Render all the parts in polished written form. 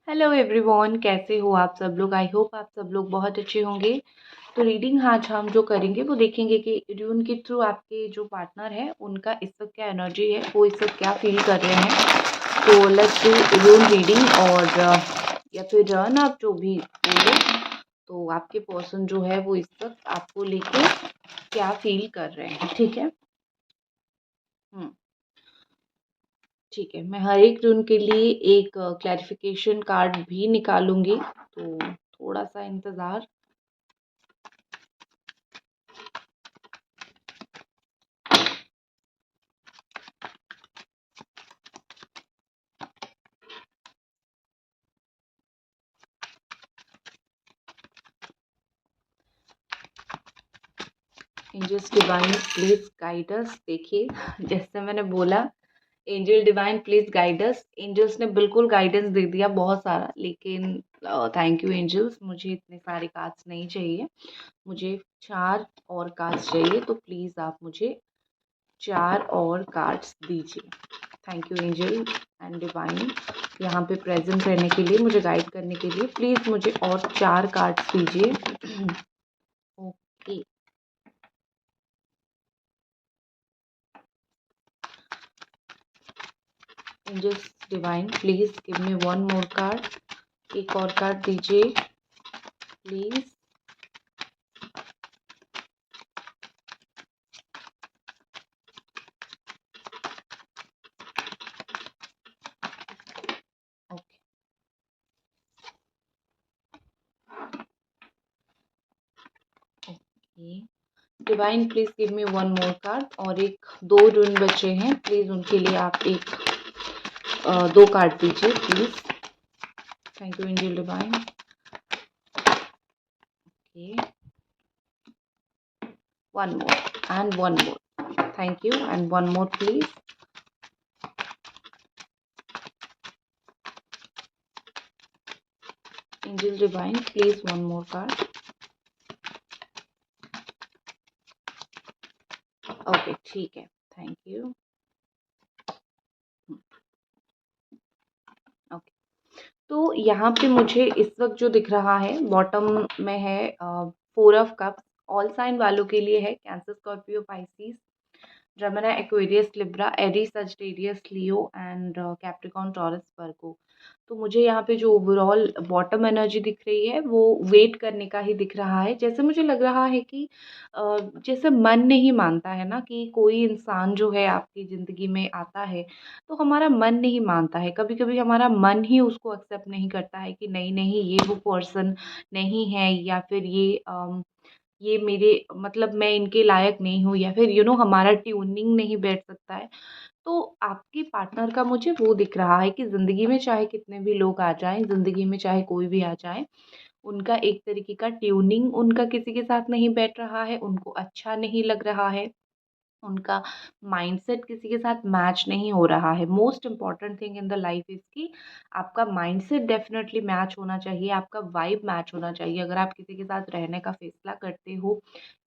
Hello everyone, कैसे हो आप सब लोग। आई होप आप सब लोग बहुत अच्छे होंगे। तो रीडिंग आज हम जो करेंगे वो देखेंगे कि ड्यून के थ्रू आपके जो पार्टनर है उनका इस वक्त क्या एनर्जी है, वो इस वक्त क्या फील कर रहे हैं। तो लेट्स डू ड्यून रीडिंग। और या फिर रन, आप जो भी बोलो। तो आपके पर्सन जो है वो इस वक्त आपको लेके क्या फील कर रहे हैं, ठीक है। ठीक है, मैं हर एक ड्यून के लिए एक क्लैरिफिकेशन कार्ड भी निकालूंगी, तो थोड़ा सा इंतज़ार। Angels divine please guide us. देखिए, जैसे मैंने बोला, angel divine please guide us. Angels ने बिल्कुल गाइडेंस दे दिया बहुत सारा, लेकिन थैंक यू एंजल्स, मुझे इतने सारे कार्ड्स नहीं चाहिए। मुझे 4 और कार्ड्स चाहिए, तो प्लीज़ आप मुझे 4 और कार्ड्स दीजिए। Thank you angel and divine, यहाँ पे प्रेजेंट रहने के लिए, मुझे गाइड करने के लिए। प्लीज़ मुझे और 4 कार्ड्स दीजिए। Okay, angels divine please give me one more card. एक और कार्ड दीजिए please. Okay, okay divine please give me one more card. और एक 2 ड्यून बचे हैं, प्लीज उनके लिए आप एक 2 कार्ड दीजिए please. Thank you angel divine. Okay, one more and one more. Thank you and one more please. Angel divine please one more card. Okay, ठीक है, थैंक यू। ओके, तो यहाँ पे मुझे इस वक्त जो दिख रहा है, बॉटम में है 4 ऑफ कप्स। ऑल साइन वालों के लिए है, Cancer, Scorpio, Pisces, Gemini, Aquarius, Libra, Aries, Sagittarius, Leo and Capricorn, Taurus, Virgo. तो मुझे यहाँ पे जो ओवरऑल बॉटम एनर्जी दिख रही है वो वेट करने का ही दिख रहा है। जैसे मुझे लग रहा है कि जैसे मन नहीं मानता है ना, कि कोई इंसान जो है आपकी ज़िंदगी में आता है तो हमारा मन नहीं मानता है। कभी कभी हमारा मन ही उसको एक्सेप्ट नहीं करता है कि नहीं नहीं, ये वो पर्सन नहीं है, या फिर ये मेरे मतलब मैं इनके लायक नहीं हूँ, या फिर हमारा ट्यूनिंग नहीं बैठ सकता है। तो आपके पार्टनर का मुझे वो दिख रहा है कि ज़िंदगी में चाहे कितने भी लोग आ जाएं, ज़िंदगी में चाहे कोई भी आ जाए, उनका एक तरीके का ट्यूनिंग उनका किसी के साथ नहीं बैठ रहा है, उनको अच्छा नहीं लग रहा है, उनका माइंडसेट किसी के साथ मैच नहीं हो रहा है। Most important thing in the life is कि आपका माइंडसेट डेफिनेटली मैच होना चाहिए, आपका वाइब मैच होना चाहिए। अगर आप किसी के साथ रहने का फैसला करते हो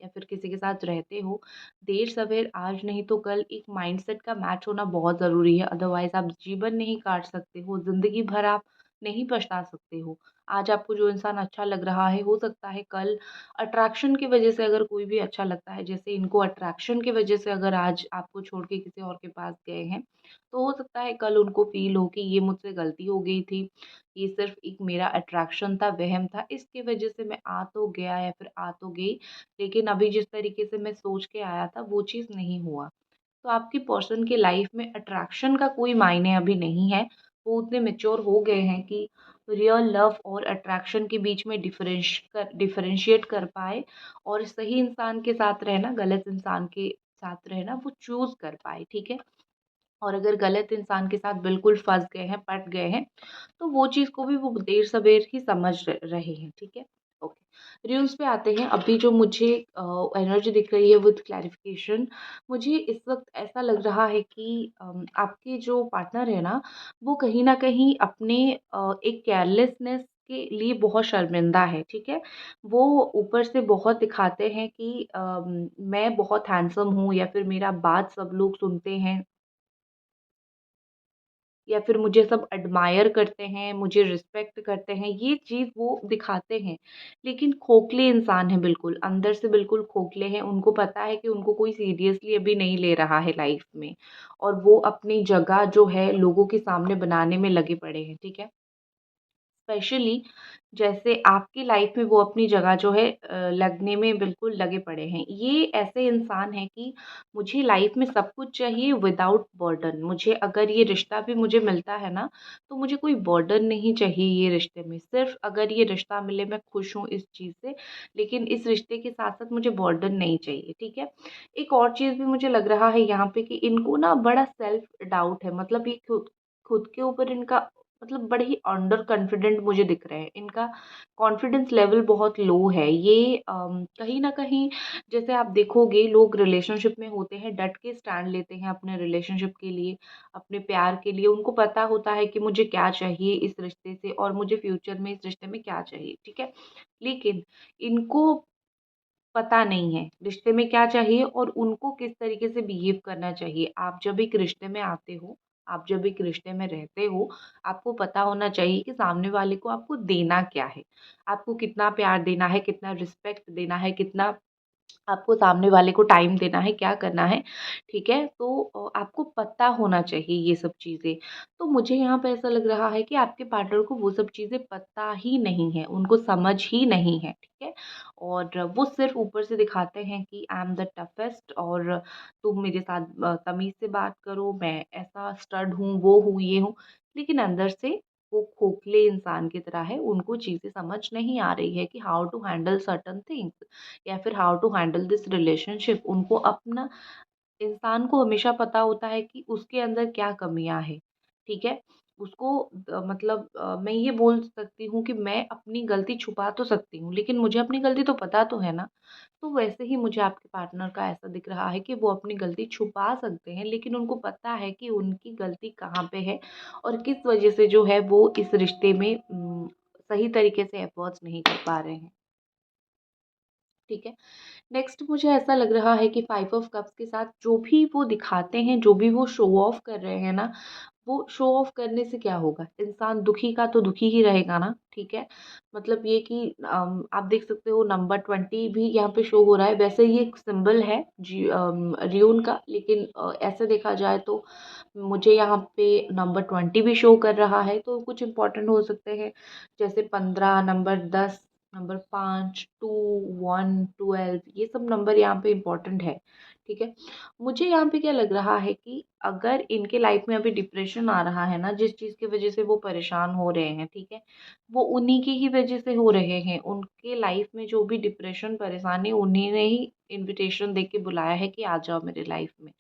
या फिर किसी के साथ रहते हो, देर सवेर आज नहीं तो कल एक माइंडसेट का मैच होना बहुत ज़रूरी है। अदरवाइज़ आप जीवन नहीं काट सकते हो, ज़िंदगी भर आप नहीं पछता सकते हो। आज आपको जो इंसान अच्छा लग रहा है, हो सकता है कल अट्रैक्शन की वजह से अगर कोई भी अच्छा लगता है, जैसे इनको अट्रैक्शन की वजह से अगर आज आपको छोड़ के किसी और के पास गए हैं, तो हो सकता है कल उनको फ़ील हो कि ये मुझसे गलती हो गई थी, ये सिर्फ़ एक मेरा अट्रैक्शन था, वहम था, इसकी वजह से मैं आ तो गया या फिर आ तो गई, लेकिन अभी जिस तरीके से मैं सोच के आया था वो चीज़ नहीं हुआ। तो आपकी पर्सन की लाइफ में अट्रैक्शन का कोई मायने अभी नहीं है। वो उतने मैच्योर हो गए हैं कि रियल लव और अट्रैक्शन के बीच में डिफरेंशिएट कर पाए, और सही इंसान के साथ रहना, गलत इंसान के साथ रहना वो चूज़ कर पाए, ठीक है। और अगर गलत इंसान के साथ बिल्कुल फँस गए हैं, पट गए हैं, तो वो चीज़ को भी वो देर-सवेर ही समझ रहे हैं, ठीक है। ओके, रूल्स पे आते हैं। अभी जो मुझे एनर्जी दिख रही है विद क्लैरिफिकेशन, मुझे इस वक़्त ऐसा लग रहा है कि आपके जो पार्टनर है ना, वो कहीं न कहीं अपने एक केयरलेसनेस के लिए बहुत शर्मिंदा है, ठीक है। वो ऊपर से बहुत दिखाते हैं कि मैं बहुत हैंडसम हूँ, या फिर मेरा बात सब लोग सुनते हैं, या फिर मुझे सब एडमायर करते हैं, मुझे रिस्पेक्ट करते हैं, ये चीज़ वो दिखाते हैं। लेकिन खोखले इंसान हैं बिल्कुल, अंदर से बिल्कुल खोखले हैं। उनको पता है कि उनको कोई सीरियसली अभी नहीं ले रहा है लाइफ़ में, और वो अपनी जगह जो है लोगों के सामने बनाने में लगे पड़े हैं, ठीक है? स्पेशली जैसे आपकी लाइफ में वो अपनी जगह जो है लगने में बिल्कुल लगे पड़े हैं। ये ऐसे इंसान हैं कि मुझे लाइफ में सब कुछ चाहिए विदाउट बर्डन। मुझे अगर ये रिश्ता भी मुझे मिलता है ना, तो मुझे कोई बर्डन नहीं चाहिए ये रिश्ते में। सिर्फ़ अगर ये रिश्ता मिले मैं खुश हूँ इस चीज़ से, लेकिन इस रिश्ते के साथ-साथ मुझे बर्डन नहीं चाहिए, ठीक है? एक और चीज़ भी मुझे लग रहा है यहाँ पे कि इनको ना बड़ा सेल्फ डाउट है। मतलब ये खुद खुद के ऊपर इनका मतलब बड़े ही अंडर कॉन्फिडेंट मुझे दिख रहे हैं। इनका कॉन्फिडेंस लेवल बहुत लो है। ये कहीं न कहीं जैसे आप देखोगे लोग रिलेशनशिप में होते हैं, डट के स्टैंड लेते हैं अपने रिलेशनशिप के लिए, अपने प्यार के लिए। उनको पता होता है कि मुझे क्या चाहिए इस रिश्ते से और मुझे फ्यूचर में इस रिश्ते में क्या चाहिए, ठीक है? लेकिन इनको पता नहीं है रिश्ते में क्या चाहिए और उनको किस तरीके से बिहेव करना चाहिए। आप जब एक रिश्ते में आते हो, आप जब एक रिश्ते में रहते हो, आपको पता होना चाहिए कि सामने वाले को आपको देना क्या है। आपको कितना प्यार देना है, कितना रिस्पेक्ट देना है, कितना आपको सामने वाले को टाइम देना है, क्या करना है, ठीक है? तो आपको पता होना चाहिए ये सब चीज़ें। तो मुझे यहाँ पे ऐसा लग रहा है कि आपके पार्टनर को वो सब चीज़ें पता ही नहीं है, उनको समझ ही नहीं है, ठीक है? और वो सिर्फ़ ऊपर से दिखाते हैं कि आई एम द टफेस्ट और तुम मेरे साथ तमीज़ से बात करो, मैं ऐसा स्टड हूँ, वो हूँ, ये हूँ। लेकिन अंदर से वो खोखले इंसान की तरह है, उनको चीज़ें समझ नहीं आ रही है कि how to handle certain things. या फिर how to handle this relationship. उनको अपना इंसान को हमेशा पता होता है कि उसके अंदर क्या कमियां हैं, ठीक है? उसको मतलब मैं ये बोल सकती हूँ कि मैं अपनी गलती छुपा तो सकती हूँ, लेकिन मुझे अपनी गलती तो पता तो है ना। तो वैसे ही मुझे आपके पार्टनर का ऐसा दिख रहा है कि वो अपनी गलती छुपा सकते हैं, लेकिन उनको पता है कि उनकी गलती कहाँ पे है और किस वजह से जो है वो इस रिश्ते में सही तरीके से एफर्ट्स नहीं कर पा रहे हैं, ठीक है? नेक्स्ट मुझे ऐसा लग रहा है कि 5 ऑफ कप्स के साथ जो भी वो दिखाते हैं, जो भी वो शो ऑफ कर रहे हैं ना, वो शो ऑफ करने से क्या होगा? इंसान दुखी का तो दुखी ही रहेगा ना, ठीक है? मतलब ये कि आप देख सकते हो नंबर 20 भी यहाँ पे शो हो रहा है। वैसे ये एक सिंबल है र्यून का, लेकिन ऐसे देखा जाए तो मुझे यहाँ पे नंबर 20 भी शो कर रहा है, तो कुछ इम्पोर्टेंट हो सकते हैं, जैसे 15, नंबर 10, नंबर 5, 2, 1, 12, ये सब नंबर यहाँ पे इम्पोर्टेंट है, ठीक है? मुझे यहाँ पे क्या लग रहा है कि अगर इनके लाइफ में अभी डिप्रेशन आ रहा है ना, जिस चीज़ की वजह से वो परेशान हो रहे हैं, ठीक है? वो उन्हीं की ही वजह से हो रहे हैं। उनके लाइफ में जो भी डिप्रेशन, परेशानी, उन्हीं ने ही इन्विटेशन देके बुलाया है कि आ जाओ मेरे लाइफ में।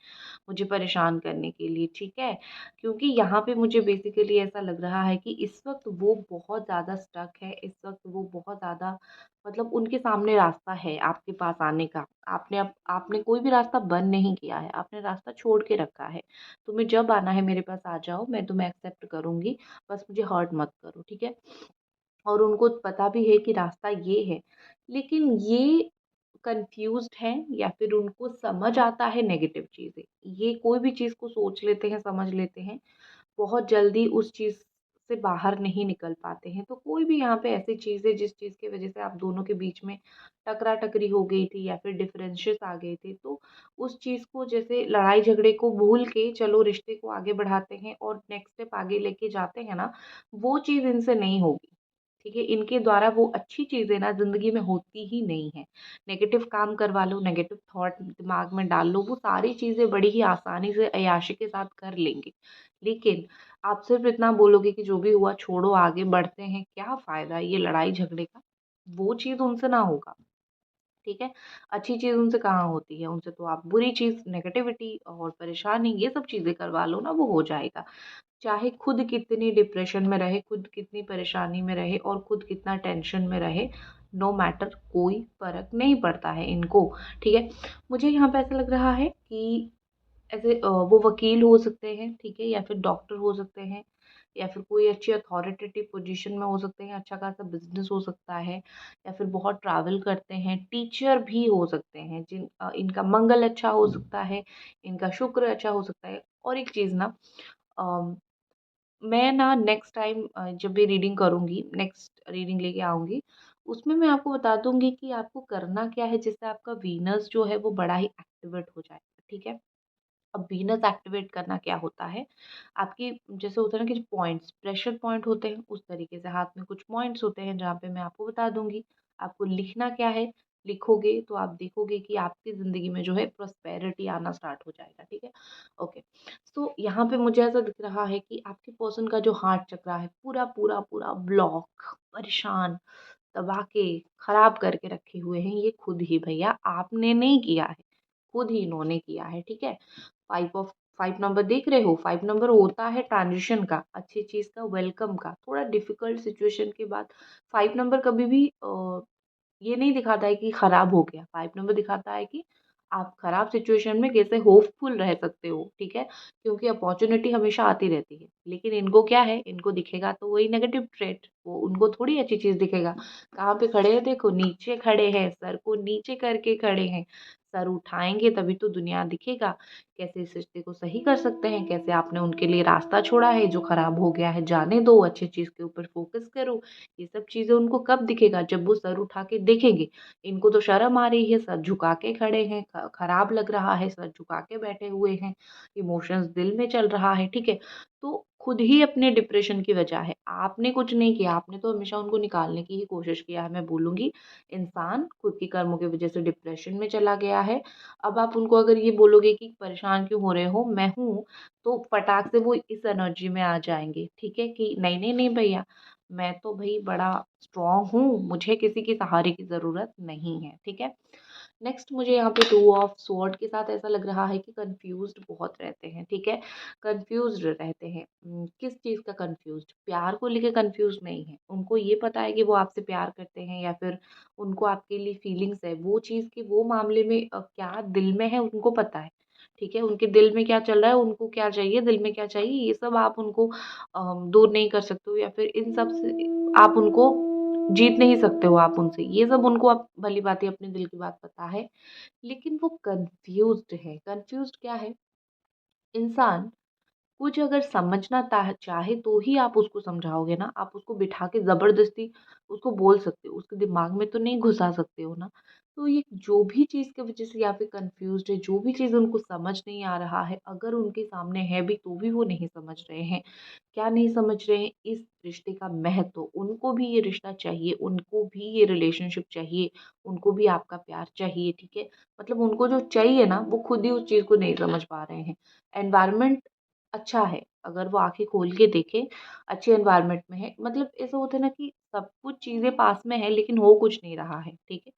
मुझे परेशान करने के लिए, ठीक है? क्योंकि यहाँ पे मुझे बेसिकली ऐसा लग रहा है कि इस वक़्त वो बहुत ज़्यादा स्टक है, इस वक़्त वो बहुत ज़्यादा मतलब उनके सामने रास्ता है आपके पास आने का। आपने कोई भी रास्ता बंद नहीं किया है, आपने रास्ता छोड़ के रखा है। तुम्हें जब आना है मेरे पास आ जाओ, मैं तुम्हें एक्सेप्ट करूँगी, बस मुझे हर्ट मत करो, ठीक है? और उनको पता भी है कि रास्ता ये है, लेकिन ये कन्फ्यूज़्ड हैं या फिर उनको समझ आता है नेगेटिव चीज़ें। ये कोई भी चीज़ को सोच लेते हैं, समझ लेते हैं, बहुत जल्दी उस चीज़ से बाहर नहीं निकल पाते हैं। तो कोई भी यहाँ पे ऐसी चीज़ है जिस चीज़ की वज़ह से आप दोनों के बीच में टकरा-टकरी हो गई थी या फिर डिफरेंसेस आ गए थे, तो उस चीज़ को जैसे लड़ाई झगड़े को भूल के चलो रिश्ते को आगे बढ़ाते हैं और नेक्स्ट स्टेप आगे लेके जाते हैं ना, वो चीज़ इनसे नहीं होगी। ठीक है? इनके द्वारा वो अच्छी चीज़ें ना ज़िंदगी में होती ही नहीं है। नेगेटिव काम करवा लो, नेगेटिव थॉट दिमाग में डाल लो, वो सारी चीज़ें बड़ी ही आसानी से अय्याशी के साथ कर लेंगे। लेकिन आप सिर्फ़ इतना बोलोगे कि जो भी हुआ छोड़ो आगे बढ़ते हैं, क्या फ़ायदा ये लड़ाई झगड़े का? वो चीज़ उनसे ना होगा। ठीक है? अच्छी चीज़ उनसे कहाँ होती है, उनसे तो आप बुरी चीज़, नेगेटिविटी और परेशानी ये सब चीज़ें करवा लो ना, वो हो जाएगा। चाहे खुद कितनी डिप्रेशन में रहे, खुद कितनी परेशानी में रहे और खुद कितना टेंशन में रहे, नो मैटर कोई फ़र्क नहीं पड़ता है इनको, ठीक है? मुझे यहाँ पे ऐसा लग रहा है कि ऐसे वो वकील हो सकते हैं, ठीक है? या फिर डॉक्टर हो सकते हैं या फिर कोई अच्छी अथॉरिटेटिव पोजीशन में हो सकते हैं, अच्छा खासा बिज़नेस हो सकता है या फिर बहुत ट्रैवल करते हैं, टीचर भी हो सकते हैं इनका मंगल अच्छा हो सकता है, इनका शुक्र अच्छा हो सकता है। और एक चीज़ ना मैं ना नेक्स्ट टाइम जब भी रीडिंग करूँगी, नेक्स्ट रीडिंग लेके आऊँगी, उसमें मैं आपको बता दूँगी कि आपको करना क्या है जिससे आपका वीनस जो है वो बड़ा ही एक्टिवेट हो जाएगा, ठीक है? अब वीनस एक्टिवेट करना क्या होता है, आपकी जैसे होता है ना कि जो पॉइंट्स प्रेशर पॉइंट होते हैं, उस तरीके से हाथ में कुछ पॉइंट्स होते हैं जहाँ पे मैं आपको बता दूंगी। आपको लिखना क्या है, लिखोगे तो आप देखोगे कि आपकी ज़िंदगी में जो है प्रॉस्पेरिटी आना स्टार्ट हो जाएगा, ठीक है। ओके, सो यहाँ पे मुझे ऐसा दिख रहा है कि आपके पर्सन का जो हार्ट चक्रा है पूरा पूरा पूरा ब्लॉक, परेशान, दबा के खराब करके रखे हुए हैं ये खुद ही भैया, आपने नहीं किया है, खुद ही इन्होंने किया है, ठीक है। 5 नंबर देख रहे हो, 5 नंबर होता है ट्रांजिशन का, अच्छी चीज़ का, वेलकम का। थोड़ा डिफिकल्ट सिचुएशन के बाद 5 नंबर कभी भी ये नहीं दिखाता है कि खराब हो गया। 5 नंबर दिखाता है कि आप खराब सिचुएशन में कैसे होपफुल रह सकते हो, ठीक है। क्योंकि अपॉर्चुनिटी हमेशा आती रहती है, लेकिन इनको क्या है, इनको दिखेगा तो वही नेगेटिव ट्रेट, वो उनको थोड़ी अच्छी चीज़ दिखेगा। कहाँ पे खड़े हैं देखो, नीचे खड़े हैं, सर को नीचे करके खड़े हैं। सर उठाएंगे तभी तो दुनिया दिखेगा। कैसे इस रिश्ते को सही कर सकते हैं, कैसे आपने उनके लिए रास्ता छोड़ा है जो खराब हो गया है, जाने दो, अच्छी चीज़ के ऊपर फोकस करो। ये सब चीज़ें उनको कब दिखेगा, जब वो सर उठा के देखेंगे। इनको तो शर्म आ रही है, सर झुका के खड़े हैं, खराब लग रहा है, सर झुका के बैठे हुए हैं, इमोशंस दिल में चल रहा है, ठीक है। तो खुद ही अपने डिप्रेशन की वजह है, आपने कुछ नहीं किया, आपने तो हमेशा उनको निकालने की ही कोशिश किया है। मैं बोलूँगी इंसान खुद की कर्मों की वजह से डिप्रेशन में चला गया है। अब आप उनको अगर ये बोलोगे कि परेशान क्यों हो रहे हो, मैं हूँ, तो फटाक से वो इस एनर्जी में आ जाएँगे, ठीक है, कि नहीं, नहीं, नहीं भैया, मैं तो भई बड़ा स्ट्रॉन्ग हूँ, मुझे किसी के सहारे की ज़रूरत नहीं है, ठीक है। नेक्स्ट मुझे यहाँ पे 2 ऑफ स्वॉर्ड के साथ ऐसा लग रहा है कि कन्फ्यूज़्ड बहुत रहते हैं, ठीक है। कन्फ्यूज़्ड रहते हैं, किस चीज़ का कन्फ्यूज़्ड? प्यार को लेके कन्फ्यूज़ नहीं है। उनको ये पता है कि वो आपसे प्यार करते हैं या फिर उनको आपके लिए फीलिंग्स है। वो चीज़ के वो मामले में क्या दिल में है उनको पता है, ठीक है। उनके दिल में क्या चल रहा है, उनको क्या चाहिए, दिल में क्या चाहिए, ये सब आप उनको दूर नहीं कर सकते हो या फिर इन सब से आप उनको जीत नहीं सकते हो आप उनसे। ये सब उनको आप भली-भाँति अपने दिल की बात पता है, लेकिन वो कन्फ्यूज़्ड है। कन्फ्यूज़्ड क्या है? इंसान कुछ अगर समझना चाहे तो ही आप उसको समझाओगे ना, आप उसको बिठा के ज़बरदस्ती उसको बोल सकते हो, उसके दिमाग में तो नहीं घुसा सकते हो ना। तो ये जो भी चीज़ की वज़ह से या फिर कन्फ्यूज़्ड है, जो भी चीज़ उनको समझ नहीं आ रहा है, अगर उनके सामने है भी तो भी वो नहीं समझ रहे हैं। क्या नहीं समझ रहे हैं? इस रिश्ते का महत्व, उनको भी ये रिश्ता चाहिए, उनको भी ये रिलेशनशिप चाहिए, उनको भी आपका प्यार चाहिए, ठीक है? मतलब उनको जो चाहिए ना, वो खुद ही उस चीज़ को नहीं समझ पा रहे हैं। एनवायरनमेंट अच्छा है, अगर वो आँखें खोल के देखें, अच्छे एनवायरनमेंट में है, मतलब ऐसा होता है ना कि सब कुछ चीज़ें पास में है लेकिन हो कुछ नहीं रहा है, ठीक है?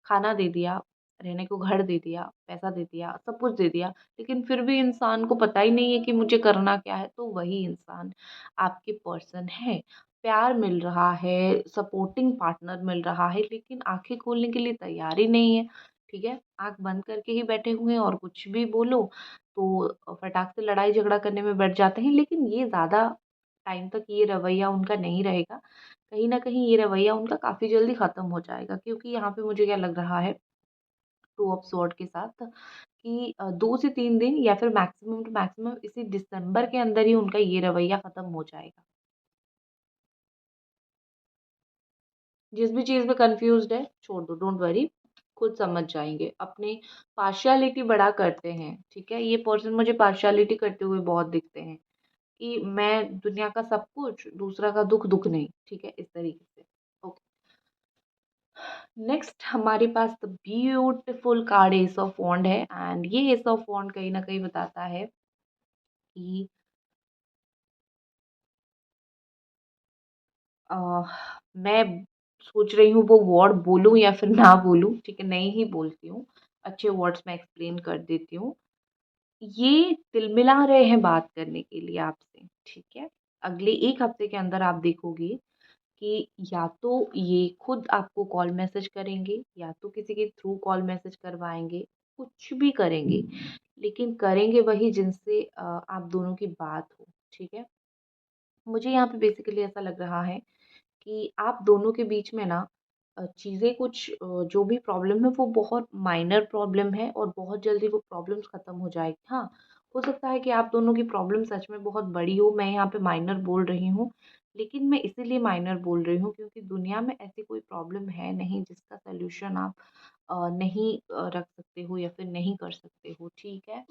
खाना दे दिया, रहने को घर दे दिया, पैसा दे दिया, सब कुछ दे दिया, लेकिन फिर भी इंसान को पता ही नहीं है कि मुझे करना क्या है, तो वही इंसान आपके पर्सन है। प्यार मिल रहा है, सपोर्टिंग पार्टनर मिल रहा है, लेकिन आँखें खोलने के लिए तैयार ही नहीं है, ठीक है? आँख बंद करके ही बैठे हुए हैं और कुछ भी बोलो तो फटाक से लड़ाई झगड़ा करने में बैठ जाते हैं, लेकिन ये ज़्यादा टाइम तक ये रवैया उनका नहीं रहेगा। कहीं न कहीं ये रवैया उनका काफ़ी जल्दी ख़त्म हो जाएगा, क्योंकि यहाँ पे मुझे क्या लग रहा है, 2 ऑफ स्वॉर्ड के साथ कि 2 से 3 दिन या फिर मैक्सिमम टू मैक्सिमम इसी दिसंबर के अंदर ही उनका ये रवैया ख़त्म हो जाएगा। जिस भी चीज़ में कन्फ्यूज़्ड है, छोड़ दो, डोंट वरी, खुद समझ जाएँगे। अपनी पार्शियलिटी बड़ा करते हैं, ठीक है? ये पर्सन मुझे पार्शियलिटी करते हुए बहुत दिखते हैं कि मैं दुनिया का सब कुछ, दूसरा का दुःख, दुःख नहीं, ठीक है? इस तरीके से। ओके, नेक्स्ट हमारे पास the beautiful card ace of wand है एंड ये एस ऑफ वॉन्ड कहीं न कहीं बताता है कि अ, मैं सोच रही हूँ वो वर्ड बोलूँ या फिर ना बोलूँ, ठीक है? नहीं ही बोलती हूँ। अच्छे वर्ड्स में एक्सप्लेन कर देती हूँ। ये तिलमिला रहे हैं बात करने के लिए आपसे, ठीक है? अगले 1 हफ्ते के अंदर आप देखोगे कि या तो ये खुद आपको कॉल मैसेज करेंगे या तो किसी के थ्रू कॉल मैसेज करवाएँगे, कुछ भी करेंगे, लेकिन करेंगे वही जिनसे आप दोनों की बात हो, ठीक है? मुझे यहाँ पे बेसिकली ऐसा लग रहा है कि आप दोनों के बीच में ना चीज़ें कुछ जो भी प्रॉब्लम है वो बहुत माइनर प्रॉब्लम है और बहुत जल्दी वो प्रॉब्लम्स ख़त्म हो जाएगी। हाँ, हो सकता है कि आप दोनों की प्रॉब्लम सच में बहुत बड़ी हो, मैं यहाँ पे माइनर बोल रही हूँ, लेकिन मैं इसीलिए माइनर बोल रही हूँ क्योंकि दुनिया में ऐसी कोई प्रॉब्लम है नहीं जिसका सॉल्यूशन आप नहीं रख सकते हो या फिर नहीं कर सकते हो, ठीक है?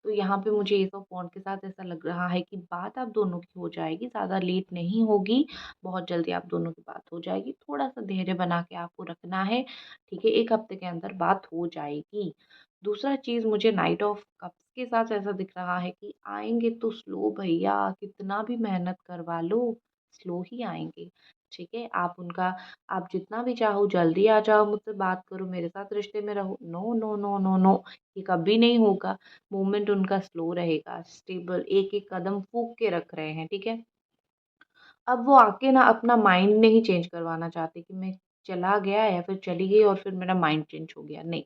तो यहाँ पे मुझे एस ऑफ वॉन्ड के साथ ऐसा लग रहा है कि बात आप दोनों की हो जाएगी, ज़्यादा लेट नहीं होगी, बहुत जल्दी आप दोनों की बात हो जाएगी। थोड़ा-सा धैर्य बना के आपको रखना है, ठीक है? 1 हफ्ते के अंदर बात हो जाएगी। दूसरा चीज़ मुझे नाइट ऑफ कप्स के साथ ऐसा दिख रहा है कि आएँगे तो स्लो भैया, कितना भी मेहनत करवा लो, स्लो ही आएँगे, ठीक है? आप जितना भी चाहो जल्दी आ जाओ, मुझसे बात करो, मेरे साथ रिश्ते में रहो। No, no, no, no, no, ये कभी नहीं होगा। मूवमेंट उनका स्लो रहेगा, स्टेबल एक-एक कदम फूँक के रख रहे हैं, ठीक है? अब वो आके ना अपना माइंड नहीं चेंज करवाना चाहते कि मैं चला गया या फिर चली गई और फिर मेरा माइंड चेंज हो गया, नहीं।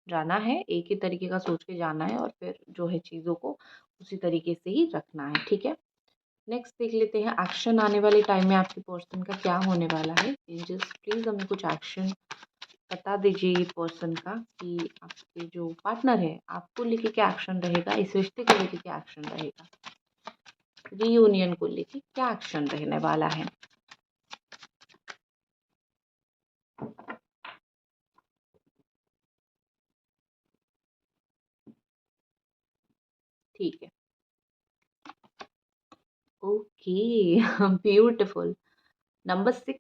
जाना है, एक ही तरीके का सोच के जाना है और फिर जो है चीज़ों को उसी तरीके से ही रखना है, ठीक है? नेक्स्ट देख लेते हैं एक्शन आने वाले टाइम में आपके पर्सन का क्या होने वाला है। एंजल्स प्लीज़ हमें कुछ एक्शन बता दीजिए ये पर्सन का कि आपके जो पार्टनर है, आपको लेके क्या एक्शन रहेगा, इस रिश्ते को लेके क्या एक्शन रहेगा? रीयूनियन को लेके क्या एक्शन रहने वाला है? ठीक है। Okay beautiful. नंबर 6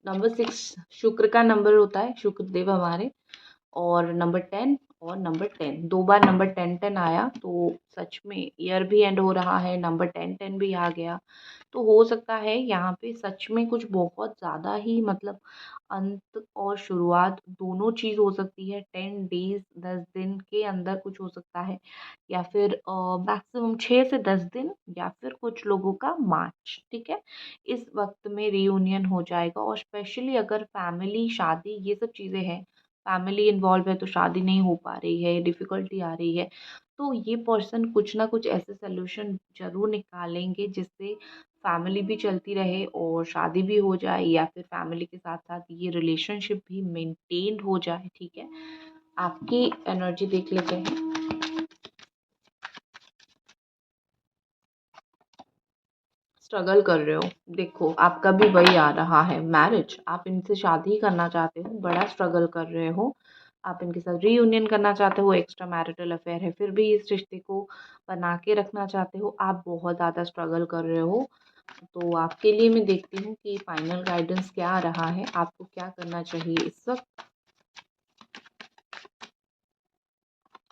नंबर 6 शुक्र का नंबर होता है, शुक्रदेव हमारे। और नंबर 10 और नंबर 10 2 बार नंबर 10-10 आया तो सच में ईयर भी एंड हो रहा है, नंबर 10-10 भी आ गया। तो हो सकता है यहाँ पे सच में कुछ बहुत ज़्यादा ही मतलब अंत और शुरुआत दोनों चीज़ हो सकती है। 10 डेज़ 10 दिन के अंदर कुछ हो सकता है या फिर मैक्सिमम 6 से 10 दिन या फिर कुछ लोगों का मार्च, ठीक है? इस वक़्त में रियूनियन हो जाएगा और स्पेशली अगर फैमिली, शादी ये सब चीज़ें हैं, फैमिली इन्वॉल्व है तो शादी नहीं हो पा रही है, डिफ़िकल्टी आ रही है, तो ये पर्सन कुछ ना कुछ ऐसे सॉल्यूशन ज़रूर निकालेंगे जिससे फैमिली भी चलती रहे और शादी भी हो जाए या फिर फैमिली के साथ-साथ ये रिलेशनशिप भी मेंटेन्ड हो जाए, ठीक है? आपकी एनर्जी देख लेते हैं। स्ट्रगल कर रहे हो, देखो आपका भी वही आ रहा है मैरिज, आप इनसे शादी करना चाहते हो, बड़ा स्ट्रगल कर रहे हो, आप इनके साथ रीयूनियन करना चाहते हो, एक्स्ट्रा मैरिटल अफेयर है, फिर भी इस रिश्ते को बना के रखना चाहते हो, आप बहुत ज़्यादा स्ट्रगल कर रहे हो। तो आपके लिए मैं देखती हूँ कि फाइनल गाइडेंस क्या आ रहा है, आपको क्या करना चाहिए इस वक्त।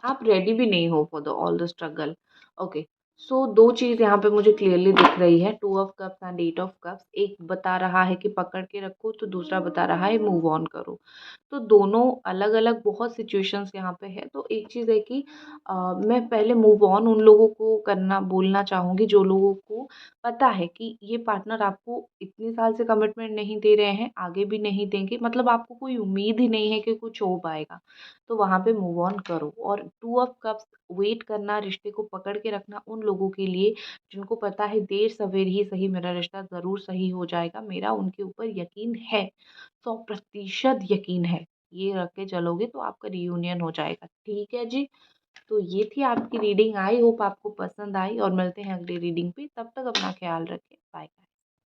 आप रेडी भी नहीं हो for the all the struggle. Okay, so 2 चीज़ यहाँ पे मुझे क्लियरली दिख रही है, 2 of cups and 8 of cups. एक बता रहा है कि पकड़ के रखो, तो दूसरा बता रहा है मूव ऑन करो। तो दोनों अलग-अलग बहुत सिचुएशंस यहाँ पे है। तो एक चीज़ है कि मैं पहले मूव ऑन उन लोगों को करना बोलना चाहूँगी जो लोगों को पता है कि ये पार्टनर आपको इतने साल से कमिटमेंट नहीं दे रहे हैं, आगे भी नहीं देंगे, मतलब आपको कोई उम्मीद ही नहीं है कि कुछ हो पाएगा। तो वहाँ पे मूव ऑन करो। और 2 ऑफ कप्स, वेट करना, रिश्ते को पकड़ के रखना उन लोगों के लिए जिनको पता है देर सवेर ही सही मेरा रिश्ता ज़रूर सही हो जाएगा, मेरा उनके ऊपर यकीन है, 100% यकीन है। ये रख के चलोगे तो आपका रियूनियन हो जाएगा, ठीक है जी। तो ये थी आपकी रीडिंग, आई होप आपको पसंद आई और मिलते हैं अगली रीडिंग पे, तब तक अपना ख्याल रखें, बाय।